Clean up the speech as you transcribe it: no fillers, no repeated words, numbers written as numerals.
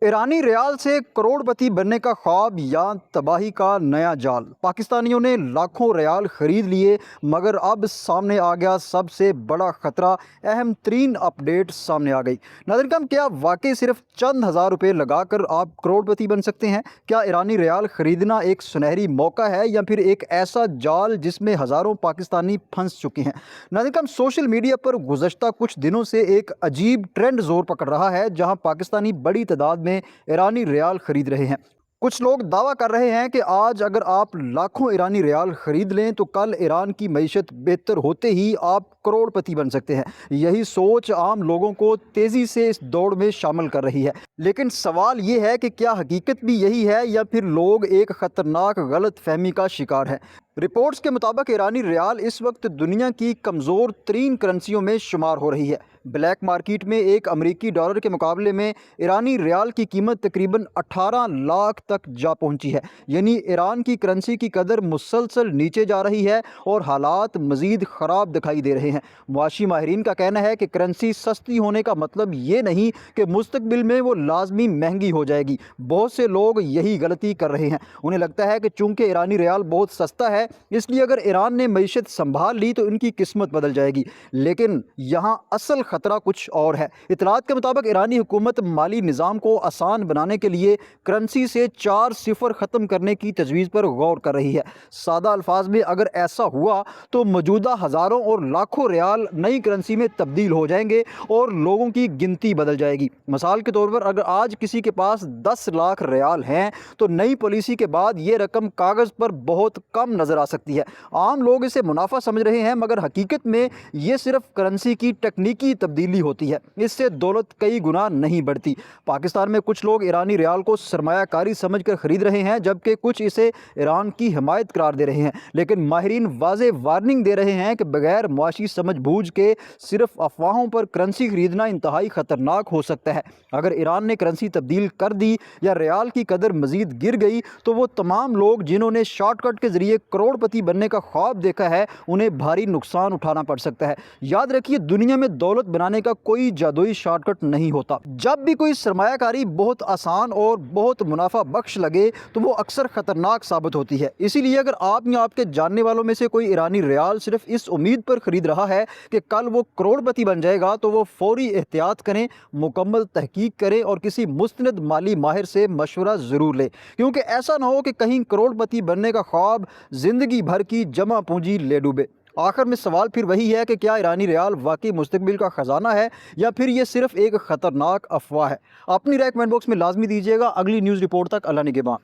ایرانی ریال سے کروڑپتی بننے کا خواب یا تباہی کا نیا جال۔ پاکستانیوں نے لاکھوں ریال خرید لیے، مگر اب سامنے آ گیا سب سے بڑا خطرہ۔ اہم ترین اپ ڈیٹ سامنے آ گئی۔ ناظرین کرام، کیا واقعی صرف چند ہزار روپے لگا کر آپ کروڑپتی بن سکتے ہیں؟ کیا ایرانی ریال خریدنا ایک سنہری موقع ہے یا پھر ایک ایسا جال جس میں ہزاروں پاکستانی پھنس چکے ہیں؟ ناظرین کرام، سوشل میڈیا پر گزشتہ کچھ دنوں سے ایک عجیب ٹرینڈ زور پکڑ رہا ہے، جہاں پاکستانی بڑی تعداد میں ایرانی ریال خرید رہے ہیں۔ کچھ لوگ دعویٰ کر رہے ہیں کہ آج اگر آپ لاکھوں ایرانی ریال خرید لیں تو کل ایران کی معیشت بہتر ہوتے ہی آپ کروڑپتی بن سکتے ہیں۔ یہی سوچ عام لوگوں کو تیزی سے اس دوڑ میں شامل کر رہی ہے، لیکن سوال یہ ہے کہ کیا حقیقت بھی یہی ہے یا پھر لوگ ایک خطرناک غلط فہمی کا شکار ہیں؟ رپورٹس کے مطابق ایرانی ریال اس وقت دنیا کی کمزور ترین کرنسیوں میں شمار ہو رہی ہے۔ بلیک مارکیٹ میں ایک امریکی ڈالر کے مقابلے میں ایرانی ریال کی قیمت تقریباً 18 لاکھ تک جا پہنچی ہے۔ یعنی ایران کی کرنسی کی قدر مسلسل نیچے جا رہی ہے اور حالات مزید خراب دکھائی دے رہے ہیں۔ معاشی ماہرین کا کہنا ہے کہ کرنسی سستی ہونے کا مطلب یہ نہیں کہ مستقبل میں وہ لازمی مہنگی ہو جائے گی۔ بہت سے لوگ یہی غلطی کر رہے ہیں۔ انہیں لگتا ہے کہ چونکہ ایرانی ریال بہت سستا ہے، اس لیے اگر ایران نے معیشت سنبھال لی تو ان کی قسمت بدل جائے گی، لیکن یہاں اصل خطرہ کچھ اور ہے۔ اطلاعات کے مطابق ایرانی حکومت مالی نظام کو آسان بنانے کے لیے کرنسی سے 4 صفر ختم کرنے کی تجویز پر غور کر رہی ہے۔ سادہ الفاظ میں اگر ایسا ہوا تو موجودہ ہزاروں اور لاکھوں ریال نئی کرنسی میں تبدیل ہو جائیں گے اور لوگوں کی گنتی بدل جائے گی۔ مثال کے طور پر اگر آج کسی کے پاس 10 لاکھ ریال ہیں تو نئی پالیسی کے بعد یہ رقم کاغذ پر بہت کم نظر آ سکتی ہے۔ عام لوگ اسے منافع سمجھ رہے ہیں، مگر حقیقت میں یہ صرف کرنسی کی تکنیکی تبدیلی ہوتی ہے۔ اس سے دولت کئی گنا نہیں بڑھتی۔ پاکستان میں کچھ لوگ ایرانی ریال کو سرمایہ کاری سمجھ کر خرید رہے ہیں، جبکہ کچھ اسے ایران کی حمایت قرار دے رہے ہیں۔ لیکن ماہرین واضح وارننگ دے رہے ہیں کہ بغیر معاشی سمجھ بوجھ کے صرف افواہوں پر کرنسی خریدنا انتہائی خطرناک ہو سکتا ہے۔ اگر ایران نے کرنسی تبدیل کر دی یا ریال کی قدر مزید گر گئی تو وہ تمام لوگ جنہوں نے شارٹ کٹ کے ذریعے کروڑپتی بننے کا خواب دیکھا ہے، انہیں بھاری نقصان اٹھانا پڑ سکتا ہے۔ یاد رکھیے، دنیا میں دولت بنانے کا کوئی جادوئی شارٹ کٹ نہیں ہوتا۔ جب بھی کوئی سرمایہ کاری بہت آسان اور بہت منافع بخش لگے تو وہ اکثر خطرناک ثابت ہوتی ہے۔ اسی لیے اگر آپ یا آپ کے جاننے والوں میں سے کوئی ایرانی ریال صرف اس امید پر خرید رہا ہے کہ کل وہ کروڑپتی بن جائے گا تو وہ فوری احتیاط کریں، مکمل تحقیق کریں اور کسی مستند مالی ماہر سے مشورہ ضرور لیں، کیونکہ ایسا نہ ہو کہ کہیں کروڑپتی بننے کا خواب زندگی بھر کی جمع پونجی لے ڈوبے۔ آخر میں سوال پھر وہی ہے کہ کیا ایرانی ریال واقعی مستقبل کا خزانہ ہے یا پھر یہ صرف ایک خطرناک افواہ ہے؟ اپنی رائے کمنٹ باکس میں لازمی دیجیے گا۔ اگلی نیوز رپورٹ تک اللہ نگہباں۔